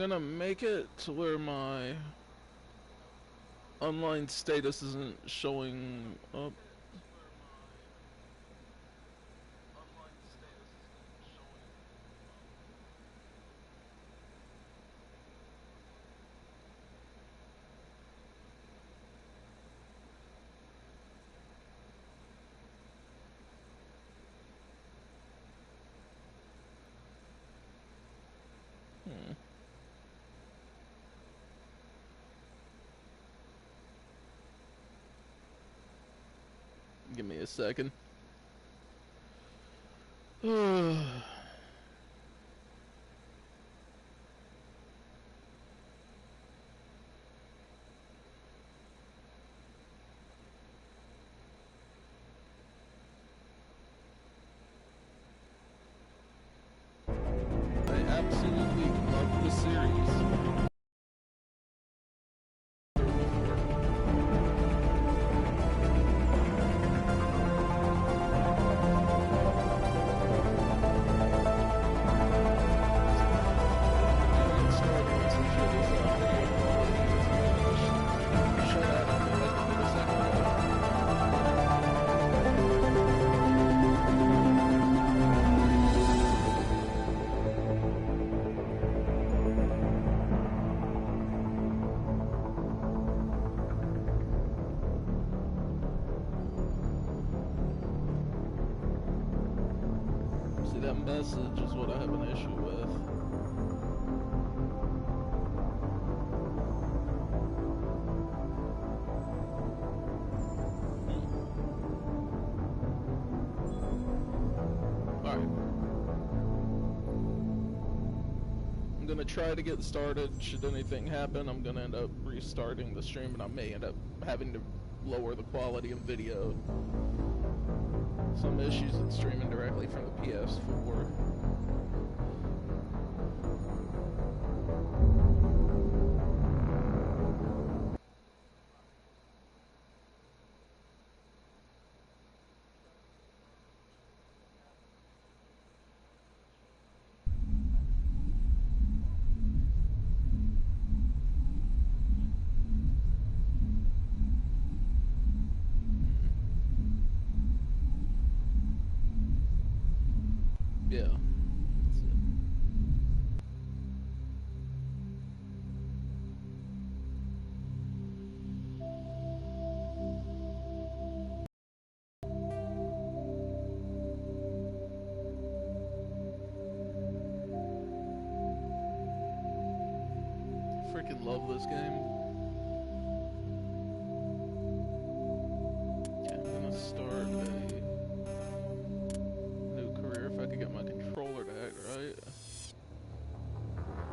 gonna make it to where my online status isn't showing up. Give me a second. I absolutely love the series. See, that message is what I have an issue with. Alright. I'm gonna try to get started. Should anything happen, I'm gonna end up restarting the stream, and I may end up having to lower the quality of video. Some issues with streaming directly from the PS4. Yeah. Freaking love this game. Okay, I'm gonna start a new career if I could get my controller to act right.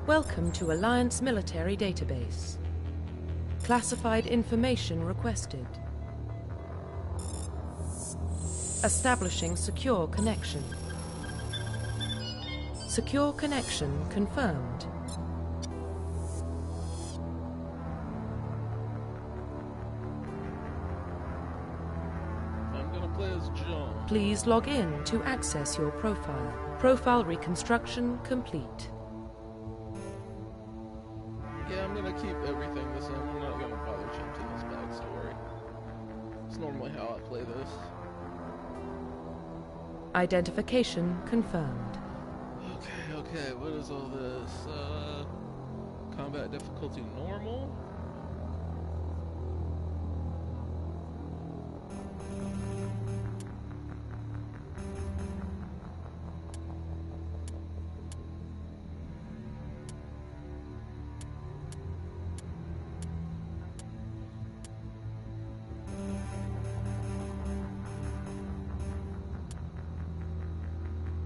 Welcome to Alliance Military Database. Classified information requested. Establishing secure connection. Secure connection confirmed. I'm gonna play as John. Please log in to access your profile. Profile reconstruction complete. Yeah, I'm gonna keep everything the same. I'm not gonna bother changing this backstory. It's normally how I play this. Identification confirmed. Okay, what is all this? Combat difficulty normal?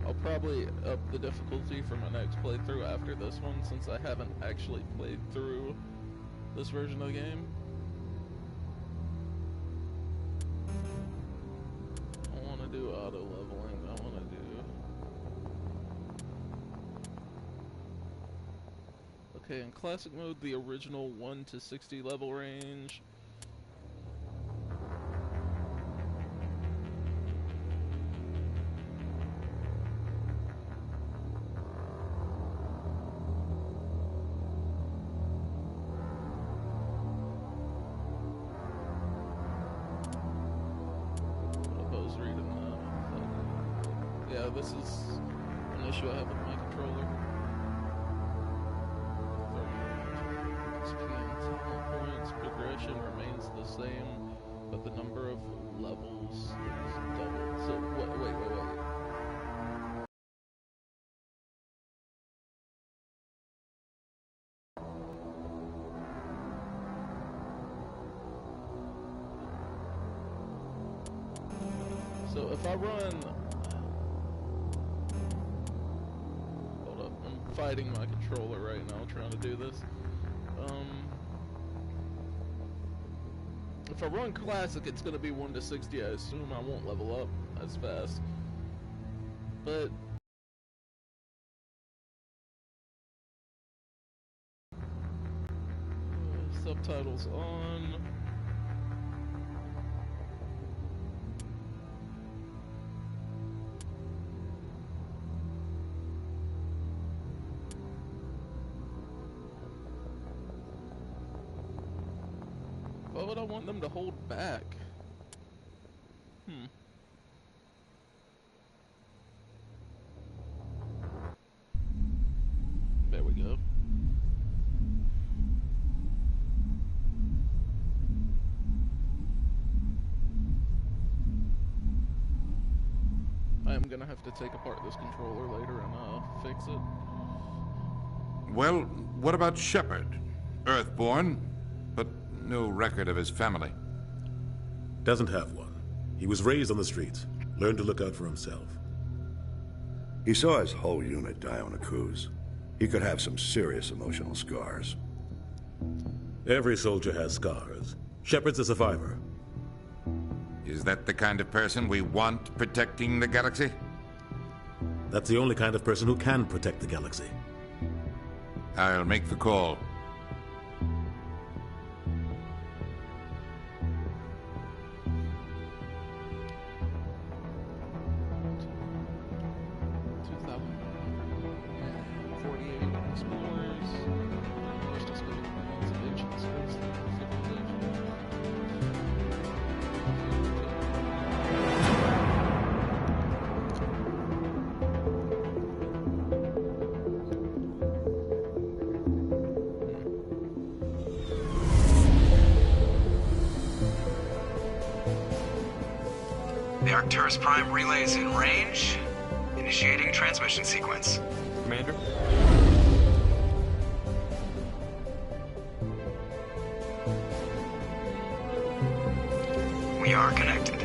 I'll probably up the difficulty for my next playthrough after this one, since I haven't actually played through this version of the game. I want to do auto leveling. I want to do... Okay, in classic mode, the original 1 to 60 level range. this is an issue I have with my controller. Points progression remains the same, but the number of levels is doubled. So wait. So if I run, hold up, I'm fighting my controller right now trying to do this. If I run classic, it's gonna be 1 to 60. I assume I won't level up as fast. But subtitles on. Why would I want them to hold back? There we go. I am gonna have to take apart this controller later and fix it. Well, what about Shepard? Earthborn, but no record of his family. Doesn't have one. He was raised on the streets. Learned to look out for himself. He saw his whole unit die on a cruise. He could have some serious emotional scars. Every soldier has scars. Shepard's a survivor. Is that the kind of person we want protecting the galaxy? That's the only kind of person who can protect the galaxy. I'll make the call. The Arcturus Prime relay is in range. Initiating transmission sequence. Commander? We are connected.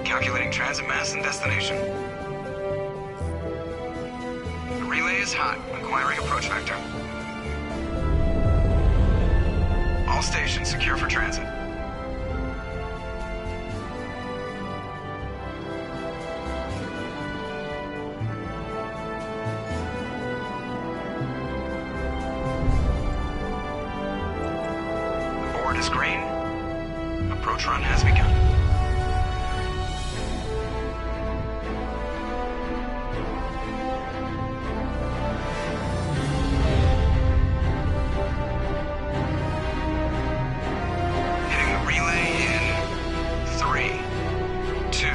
Calculating transit mass and destination. The relay is hot, acquiring approach vector. All stations secure for transit. The board is green. Approach run has begun. Hitting the relay in 3, 2,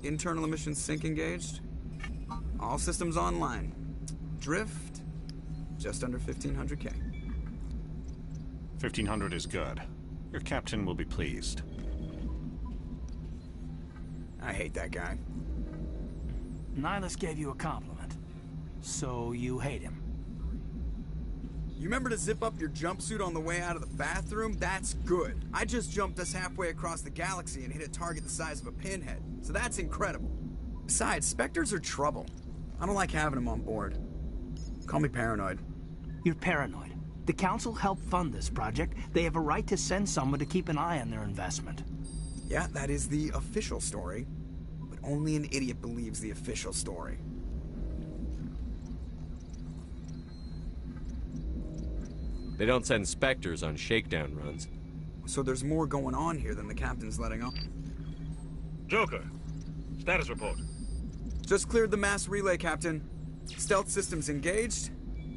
1. Internal emissions sync engaged. All systems online. Drift, just under 1,500K. 1,500 is good. Your captain will be pleased. I hate that guy. Nihilus gave you a compliment. So you hate him. You remember to zip up your jumpsuit on the way out of the bathroom? That's good. I just jumped us halfway across the galaxy and hit a target the size of a pinhead. So that's incredible. Besides, Spectres are trouble. I don't like having them on board. Call me paranoid. You're paranoid. The Council helped fund this project. They have a right to send someone to keep an eye on their investment. Yeah, that is the official story. But only an idiot believes the official story. They don't send Spectres on shakedown runs. So there's more going on here than the captain's letting on. Joker, status report. Just cleared the mass relay, Captain. Stealth systems engaged.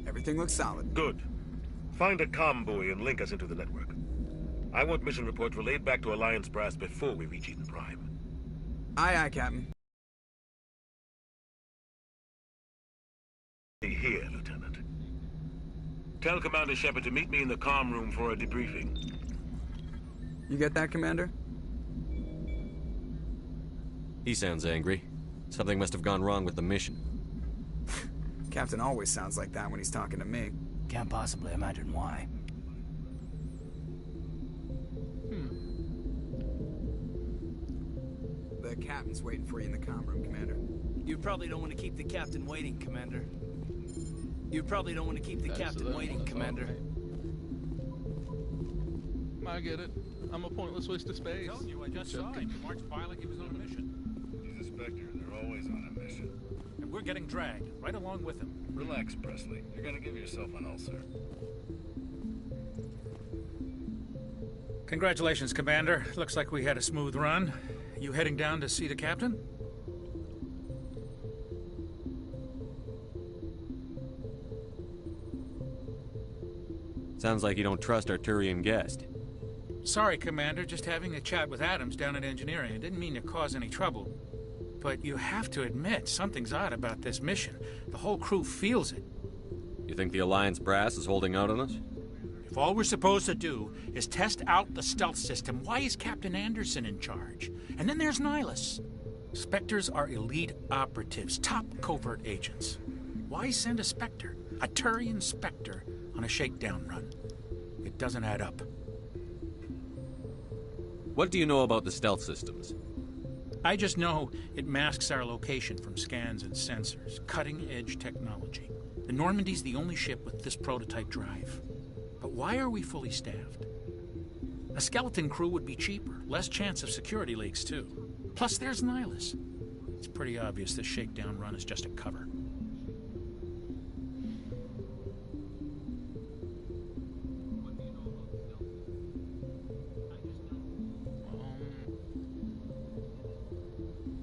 Everything looks solid. Good. Find a comm buoy and link us into the network. I want mission reports relayed back to Alliance brass before we reach Eden Prime. Aye, aye, Captain. Here, Lieutenant. Tell Commander Shepard to meet me in the comm room for a debriefing. You get that, Commander? He sounds angry. Something must have gone wrong with the mission. Captain always sounds like that when he's talking to me. Can't possibly imagine why. The captain's waiting for you in the comm room, Commander. You probably don't want to keep the captain waiting, Commander. You probably don't want to keep the captain waiting, Commander. I get it. I'm a pointless waste of space. I just saw him. He marched by like he was on a mission. He's a Spectre. They're always on a mission. And we're getting dragged, right along with him. Relax, Presley. You're gonna give yourself an ulcer. Congratulations, Commander. Looks like we had a smooth run. You heading down to see the captain? Sounds like you don't trust our Turian guest. Sorry, Commander. Just having a chat with Adams down at engineering. I didn't mean to cause any trouble. But you have to admit, something's odd about this mission. The whole crew feels it. You think the Alliance brass is holding out on us? If all we're supposed to do is test out the stealth system, why is Captain Anderson in charge? And then there's Nihilus. Spectres are elite operatives, top covert agents. Why send a Spectre, a Turian Spectre, on a shakedown run? It doesn't add up. What do you know about the stealth systems? I just know it masks our location from scans and sensors. Cutting-edge technology. The Normandy's the only ship with this prototype drive. But why are we fully staffed? A skeleton crew would be cheaper, less chance of security leaks, too. Plus, there's Nihilus. It's pretty obvious this shakedown run is just a cover.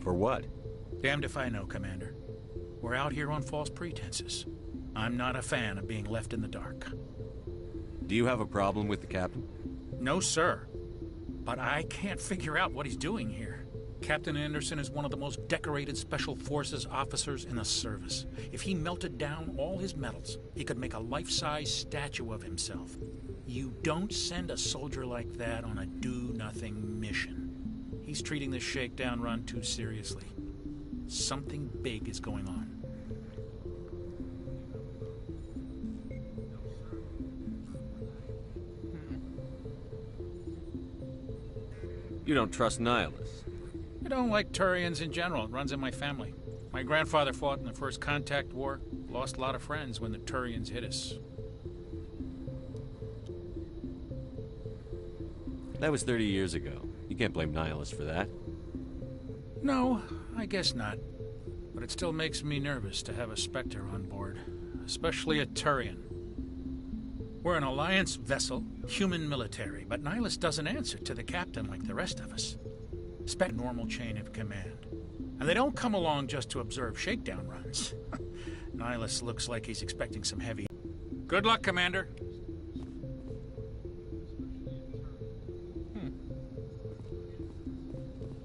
For what? Damned if I know, Commander. We're out here on false pretenses. I'm not a fan of being left in the dark. Do you have a problem with the captain? No, sir. But I can't figure out what he's doing here. Captain Anderson is one of the most decorated Special Forces officers in the service. If he melted down all his medals, he could make a life-size statue of himself. You don't send a soldier like that on a do-nothing mission. He's treating this shakedown run too seriously. Something big is going on. You don't trust Nihilus? I don't like Turians in general. It runs in my family. My grandfather fought in the First Contact War. Lost a lot of friends when the Turians hit us. That was 30 years ago. You can't blame Nihilus for that. No, I guess not. But it still makes me nervous to have a Spectre on board. Especially a Turian. We're an Alliance vessel, human military, but Nihilus doesn't answer to the captain like the rest of us. Spectre normal chain of command. And they don't come along just to observe shakedown runs. Nihilus looks like he's expecting some heavy... Good luck, Commander.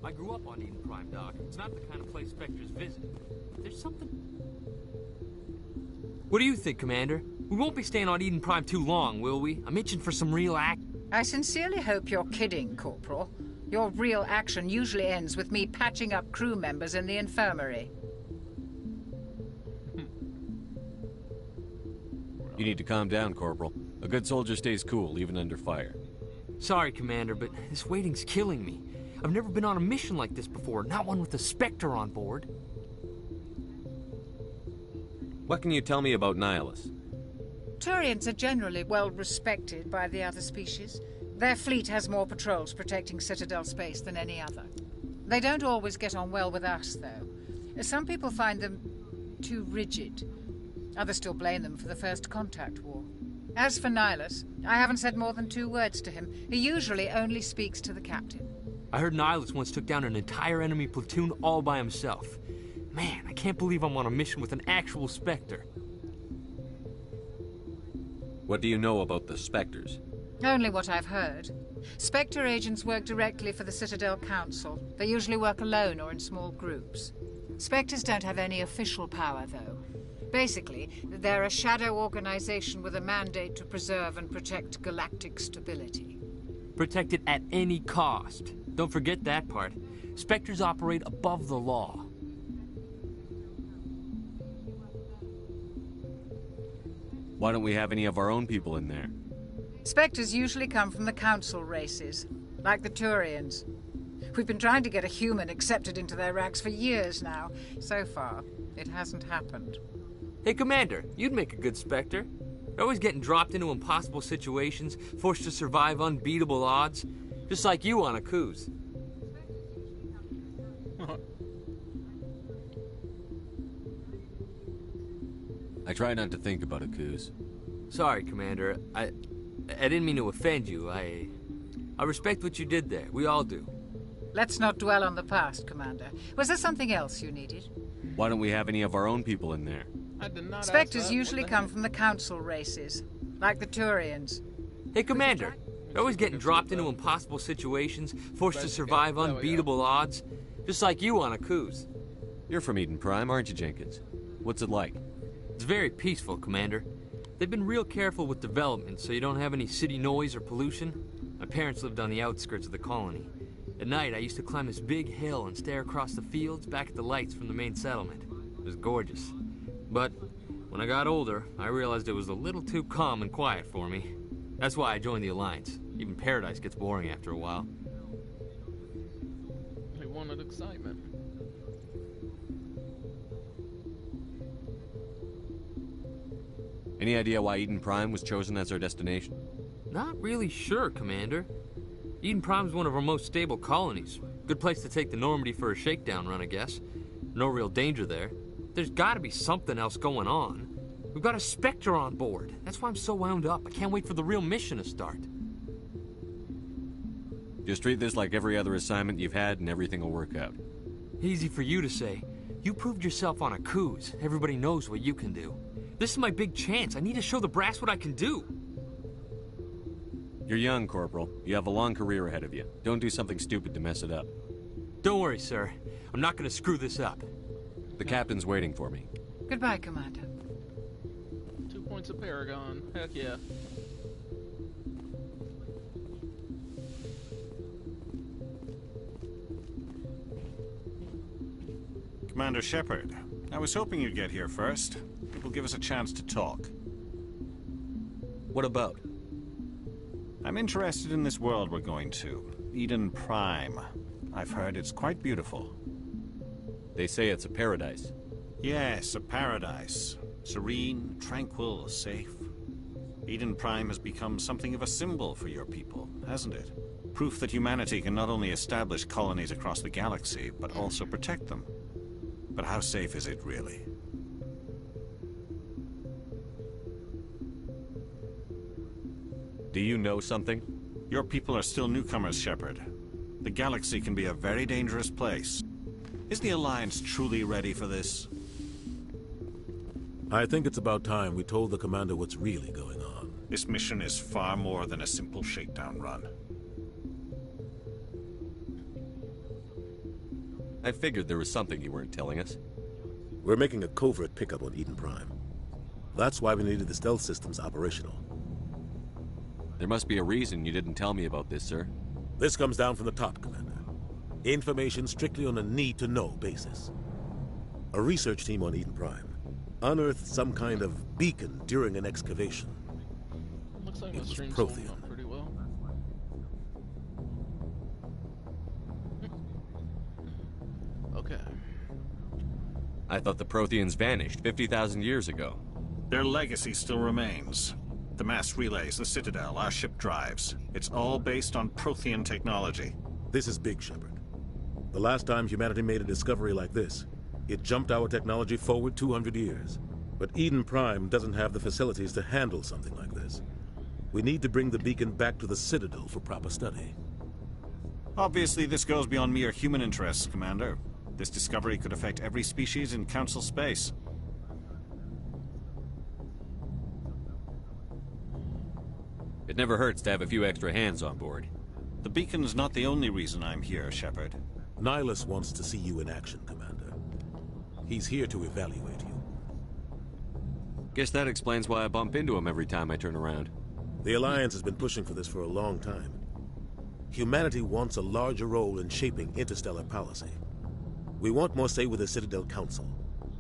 I grew up on Eden Prime, Doc. It's not the kind of place Spectres visit. There's something... What do you think, Commander? We won't be staying on Eden Prime too long, will we? I'm itching for some real act. I sincerely hope you're kidding, Corporal. Your real action usually ends with me patching up crew members in the infirmary. You need to calm down, Corporal. A good soldier stays cool, even under fire. Sorry, Commander, but this waiting's killing me. I've never been on a mission like this before, not one with a Spectre on board. What can you tell me about Nihilus? Turians are generally well respected by the other species. Their fleet has more patrols protecting Citadel space than any other. They don't always get on well with us, though. Some people find them too rigid. Others still blame them for the First Contact War. As for Nihilus, I haven't said more than 2 words to him. He usually only speaks to the captain. I heard Nihilus once took down an entire enemy platoon all by himself. Man, I can't believe I'm on a mission with an actual Spectre. What do you know about the Spectres? Only what I've heard. Spectre agents work directly for the Citadel Council. They usually work alone or in small groups. Spectres don't have any official power, though. Basically, they're a shadow organization with a mandate to preserve and protect galactic stability. Protect it at any cost. Don't forget that part. Spectres operate above the law. Why don't we have any of our own people in there? Spectres usually come from the Council races, like the Turians. We've been trying to get a human accepted into their ranks for years now. So far, it hasn't happened. Hey, Commander, you'd make a good Spectre. You're always getting dropped into impossible situations, forced to survive unbeatable odds. Just like you on a cruise. I try not to think about it, Coos. Sorry, Commander. I didn't mean to offend you. I respect what you did there. We all do. Let's not dwell on the past, Commander. Was there something else you needed? Why don't we have any of our own people in there? I did not Spectres usually come from the Council races, like the Turians. Hey, Commander. You're always getting dropped into impossible situations, forced to survive unbeatable odds. Just like you on a cruise. You're from Eden Prime, aren't you, Jenkins? What's it like? It's very peaceful, Commander. They've been real careful with development, so you don't have any city noise or pollution. My parents lived on the outskirts of the colony. At night, I used to climb this big hill and stare across the fields back at the lights from the main settlement. It was gorgeous. But when I got older, I realized it was a little too calm and quiet for me. That's why I joined the Alliance. Even Paradise gets boring after a while. They wanted excitement. Any idea why Eden Prime was chosen as our destination? Not really sure, Commander. Eden Prime's one of our most stable colonies. Good place to take the Normandy for a shakedown run, I guess. No real danger there. There's gotta be something else going on. We've got a Spectre on board. That's why I'm so wound up. I can't wait for the real mission to start. Just treat this like every other assignment you've had and everything will work out. Easy for you to say. You proved yourself on a cruise. Everybody knows what you can do. This is my big chance. I need to show the brass what I can do. You're young, Corporal. You have a long career ahead of you. Don't do something stupid to mess it up. Don't worry, sir. I'm not gonna screw this up. The captain's waiting for me. Goodbye, Commander. 2 points of Paragon. Heck yeah. Commander Shepard, I was hoping you'd get here first. It will give us a chance to talk. What about? I'm interested in this world we're going to. Eden Prime. I've heard it's quite beautiful. They say it's a paradise. Yes, a paradise. Serene, tranquil, safe. Eden Prime has become something of a symbol for your people, hasn't it? Proof that humanity can not only establish colonies across the galaxy, but also protect them. But how safe is it, really? Do you know something? Your people are still newcomers, Shepard. The galaxy can be a very dangerous place. Is the Alliance truly ready for this? I think it's about time we told the Commander what's really going on. This mission is far more than a simple shakedown run. I figured there was something you weren't telling us. We're making a covert pickup on Eden Prime. That's why we needed the stealth systems operational. There must be a reason you didn't tell me about this, sir. This comes down from the top, Commander. Information strictly on a need-to-know basis. A research team on Eden Prime unearthed some kind of beacon during an excavation. Looks like It the was stream's Prothean. holding up pretty well. Okay. I thought the Protheans vanished 50,000 years ago. Their legacy still remains. The mass relays, the Citadel, our ship drives. It's all based on Prothean technology. This is big, Shepard. The last time humanity made a discovery like this, it jumped our technology forward 200 years. But Eden Prime doesn't have the facilities to handle something like this. We need to bring the beacon back to the Citadel for proper study. Obviously, this goes beyond mere human interests, Commander. This discovery could affect every species in Council space. It never hurts to have a few extra hands on board. The beacon's not the only reason I'm here, Shepard. Nihilus wants to see you in action, Commander. He's here to evaluate you. Guess that explains why I bump into him every time I turn around. The Alliance has been pushing for this for a long time. Humanity wants a larger role in shaping interstellar policy. We want more say with the Citadel Council.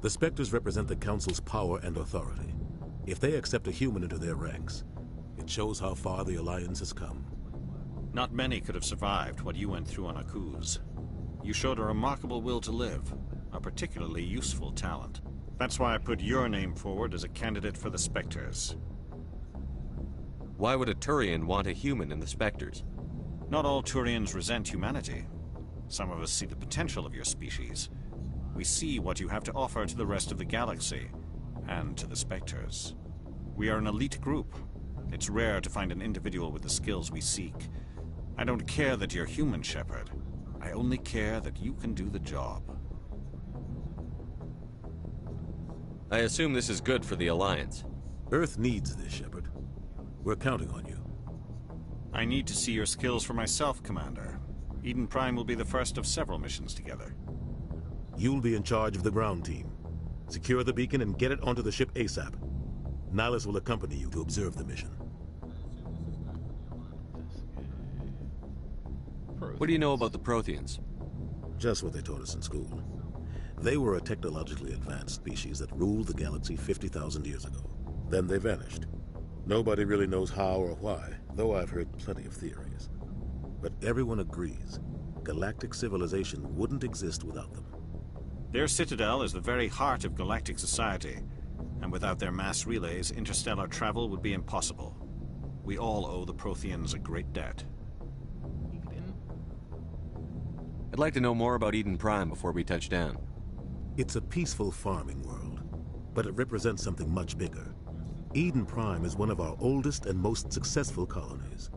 The Spectres represent the Council's power and authority. If they accept a human into their ranks, it shows how far the Alliance has come. Not many could have survived what you went through on Akuz. You showed a remarkable will to live, a particularly useful talent. That's why I put your name forward as a candidate for the Spectres. Why would a Turian want a human in the Spectres? Not all Turians resent humanity. Some of us see the potential of your species. We see what you have to offer to the rest of the galaxy, and to the Spectres. We are an elite group. It's rare to find an individual with the skills we seek. I don't care that you're human, Shepard. I only care that you can do the job. I assume this is good for the Alliance. Earth needs this, Shepard. We're counting on you. I need to see your skills for myself, Commander. Eden Prime will be the first of several missions together. You'll be in charge of the ground team. Secure the beacon and get it onto the ship ASAP. Nihilus will accompany you to observe the mission. What do you know about the Protheans? Just what they taught us in school. They were a technologically advanced species that ruled the galaxy 50,000 years ago. Then they vanished. Nobody really knows how or why, though I've heard plenty of theories. But everyone agrees, galactic civilization wouldn't exist without them. Their citadel is the very heart of galactic society, and without their mass relays, interstellar travel would be impossible. We all owe the Protheans a great debt. I'd like to know more about Eden Prime before we touch down. It's a peaceful farming world, but it represents something much bigger. Eden Prime is one of our oldest and most successful colonies.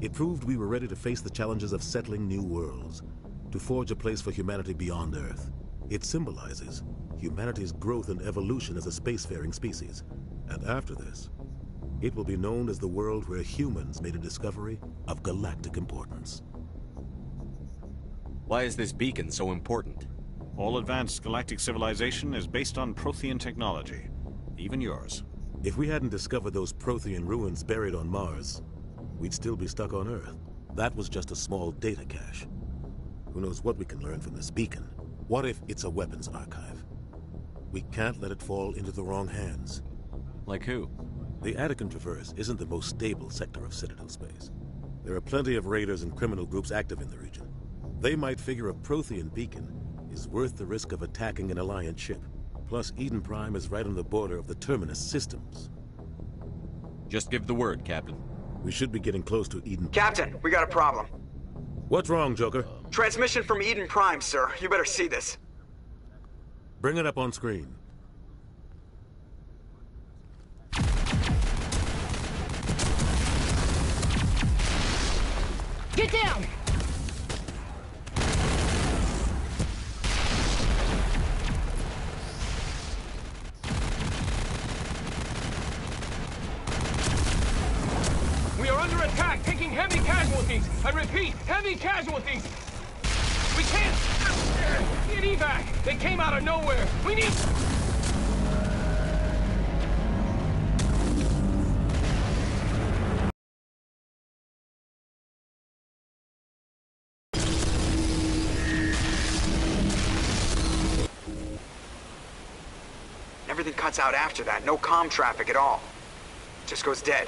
It proved we were ready to face the challenges of settling new worlds, to forge a place for humanity beyond Earth. It symbolizes humanity's growth and evolution as a spacefaring species. And after this, it will be known as the world where humans made a discovery of galactic importance. Why is this beacon so important? All advanced galactic civilization is based on Prothean technology, even yours. If we hadn't discovered those Prothean ruins buried on Mars, we'd still be stuck on Earth. That was just a small data cache. Who knows what we can learn from this beacon? What if it's a weapons archive? We can't let it fall into the wrong hands. Like who? The Attican Traverse isn't the most stable sector of Citadel space. There are plenty of raiders and criminal groups active in the region. They might figure a Prothean beacon is worth the risk of attacking an Alliance ship. Plus, Eden Prime is right on the border of the Terminus systems. Just give the word, Captain. We should be getting close to Eden. Captain, we got a problem. What's wrong, Joker? Transmission from Eden Prime, sir. You better see this. Bring it up on screen. Get down! We are under attack, taking heavy casualties. I repeat, heavy casualties. We can't get evac. They came out of nowhere. We need... Everything cuts out after that. No comm traffic at all. Just goes dead.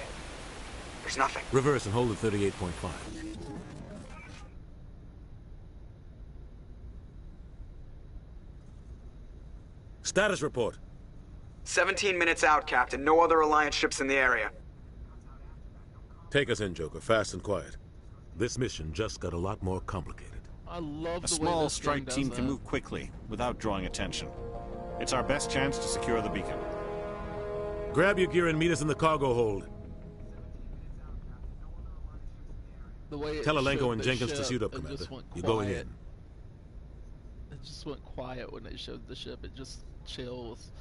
There's nothing. Reverse and hold at 38.5. Status report. 17 minutes out, Captain. No other Alliance ships in the area. Take us in, Joker. Fast and quiet. This mission just got a lot more complicated. I love A the way small this game strike does team that. can move quickly, without drawing attention. It's our best chance to secure the beacon. Grab your gear and meet us in the cargo hold. The way it Tell showed Alenko and the Jenkins to ship, suit up, it Commander. just went You're going quiet. in. It just went quiet when they showed the ship. It just chills.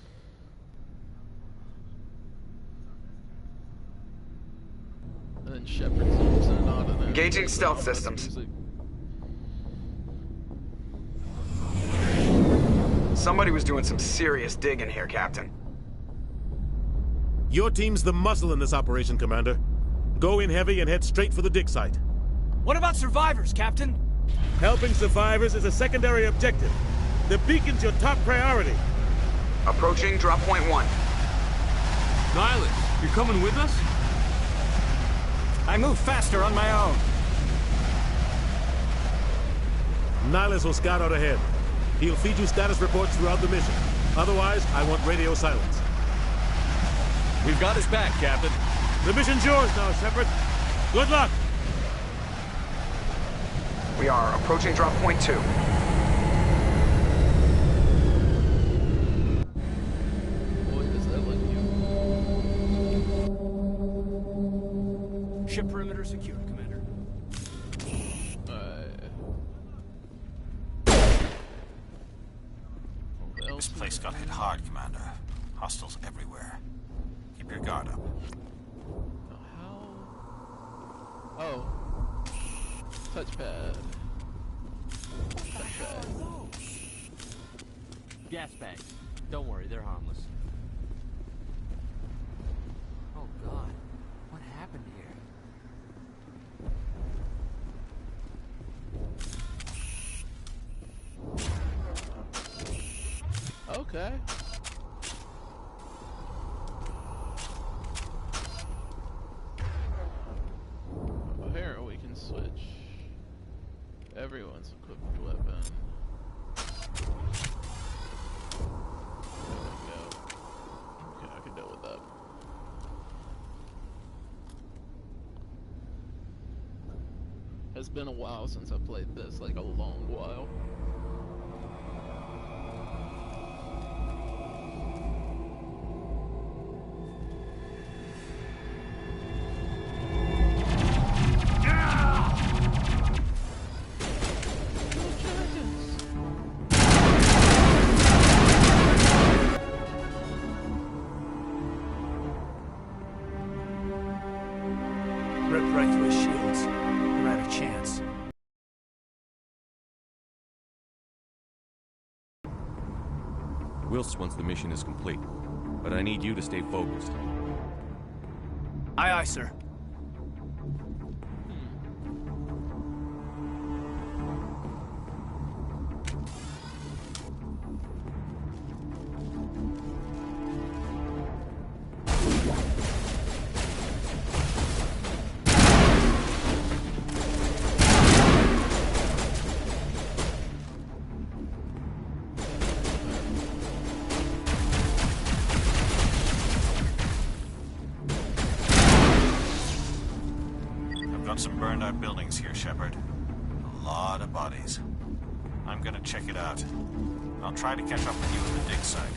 And then when Shepard zooms in on it. Engaging stealth systems. Somebody was doing some serious digging here, Captain. Your team's the muscle in this operation, Commander. Go in heavy and head straight for the dig site. What about survivors, Captain? Helping survivors is a secondary objective. The beacon's your top priority. Approaching drop point 1. Nihilus, you're coming with us? I move faster on my own. Nihilus will scout out ahead. He'll feed you status reports throughout the mission. Otherwise, I want radio silence. We've got his back, Captain. The mission's yours now, Shepard. Good luck! We are approaching drop point 2. Ship perimeter secured, Commander. This place got hit hard, Commander. Hostiles everywhere. Keep your guard up. Oh. Touchpad. Gas bags. Don't worry, they're harmless. Oh God, what happened here? Okay. Here we can switch everyone's equipped weapon. There we go. Okay, I can deal with that. It's been a while since I played this, like a long while. Ripped right through his shields. We're out of chance. Wills once the mission is complete, but I need you to stay focused. Aye, aye, sir. Some burned out buildings here, Shepard. A lot of bodies. I'm gonna check it out. I'll try to catch up with you at the dig site.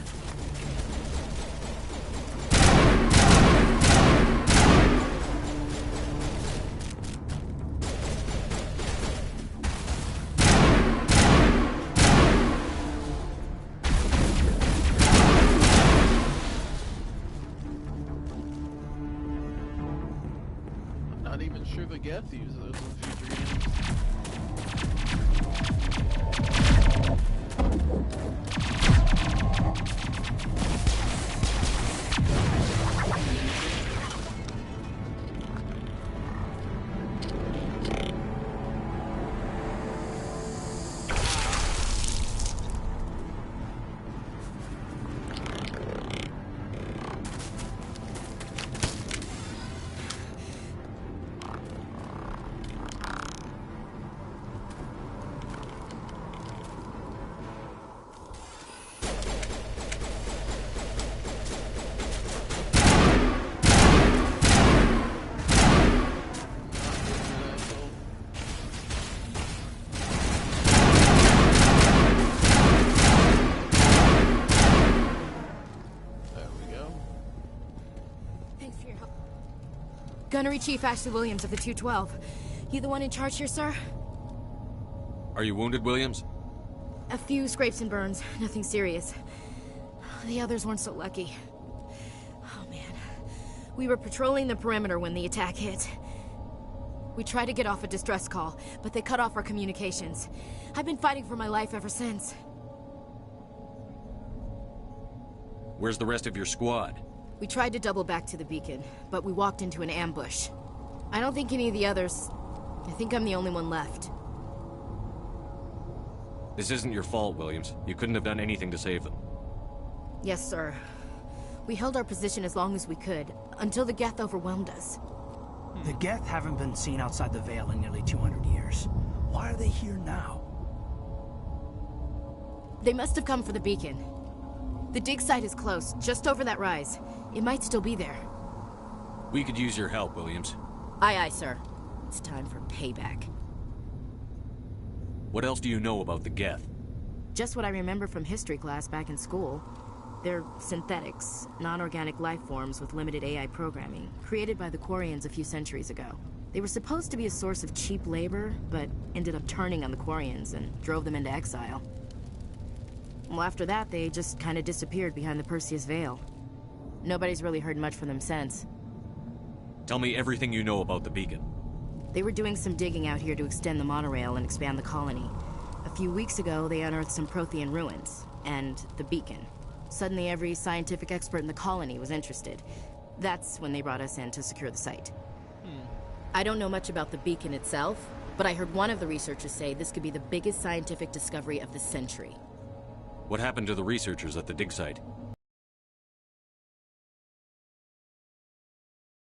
Not even sure the Geth use those in future games. Gunnery Chief Ashley Williams of the 212. You the one in charge here, sir? Are you wounded, Williams? A few scrapes and burns, nothing serious. The others weren't so lucky. Oh man. We were patrolling the perimeter when the attack hit. We tried to get off a distress call, but they cut off our communications. I've been fighting for my life ever since. Where's the rest of your squad? We tried to double back to the beacon, but we walked into an ambush. I don't think any of the others... I think I'm the only one left. This isn't your fault, Williams. You couldn't have done anything to save them. Yes, sir. We held our position as long as we could, until the Geth overwhelmed us. The Geth haven't been seen outside the Veil in nearly 200 years. Why are they here now? They must have come for the beacon. The dig site is close, just over that rise. It might still be there. We could use your help, Williams. Aye, aye, sir. It's time for payback. What else do you know about the Geth? Just what I remember from history class back in school. They're synthetics, non-organic life forms with limited AI programming, created by the Quarians a few centuries ago. They were supposed to be a source of cheap labor, but ended up turning on the Quarians and drove them into exile. Well, after that, they just kind of disappeared behind the Perseus Veil. Nobody's really heard much from them since. Tell me everything you know about the beacon. They were doing some digging out here to extend the monorail and expand the colony. A few weeks ago, they unearthed some Prothean ruins, and the beacon. Suddenly, every scientific expert in the colony was interested. That's when they brought us in to secure the site. I don't know much about the beacon itself, but I heard one of the researchers say this could be the biggest scientific discovery of the century. What happened to the researchers at the dig site?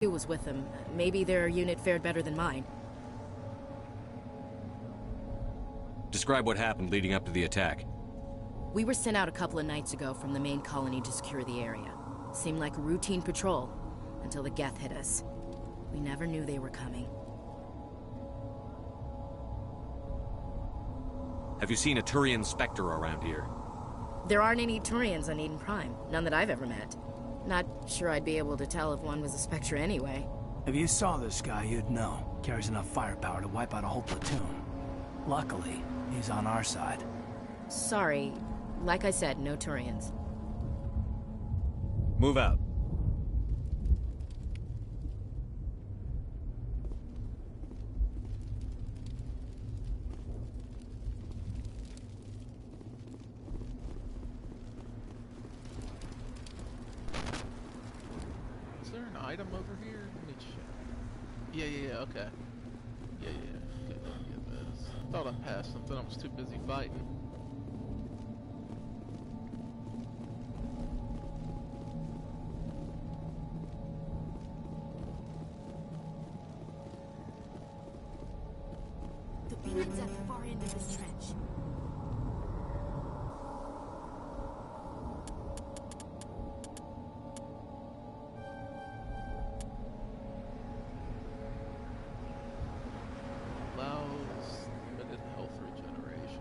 Who was with them? Maybe their unit fared better than mine. Describe what happened leading up to the attack. We were sent out a couple of nights ago from the main colony to secure the area. Seemed like a routine patrol, until the Geth hit us. We never knew they were coming. Have you seen a Turian Spectre around here? There aren't any Turians on Eden Prime. None that I've ever met. Not sure I'd be able to tell if one was a Spectre anyway. If you saw this guy, you'd know. Carries enough firepower to wipe out a whole platoon. Luckily, he's on our side. Sorry. Like I said, no Turians. Move out. Is there an item over here? Let me check. Yeah, okay. Yeah. Get this. Thought I passed something, I was too busy fighting. The beacon's at the far end of this trench. Allows limited health regeneration.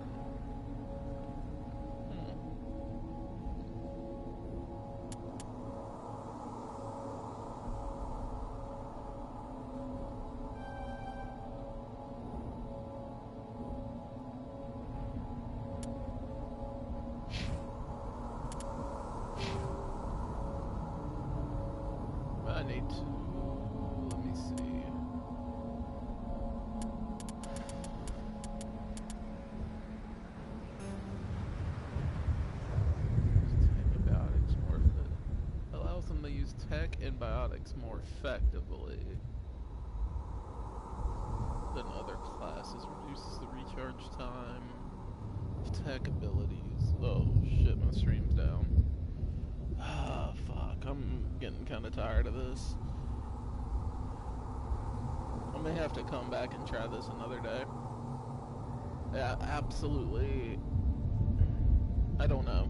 I need to, let me see. Antibiotics more allows them to use tech antibiotics more effectively than other classes. Reduces the recharge time of tech abilities. Oh shit, my stream's down. Ah, fuck. I'm getting kind of tired of this. I may have to come back and try this another day. Yeah, absolutely. I don't know.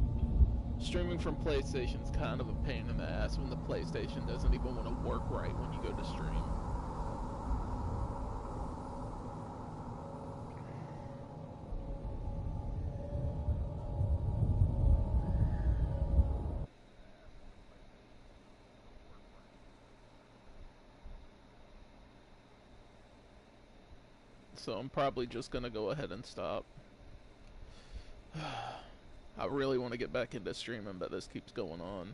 Streaming from PlayStation's kind of a pain in the ass when the PlayStation doesn't even want to work right when you go to stream. So I'm probably just gonna go ahead and stop. I really want to get back into streaming, but this keeps going on.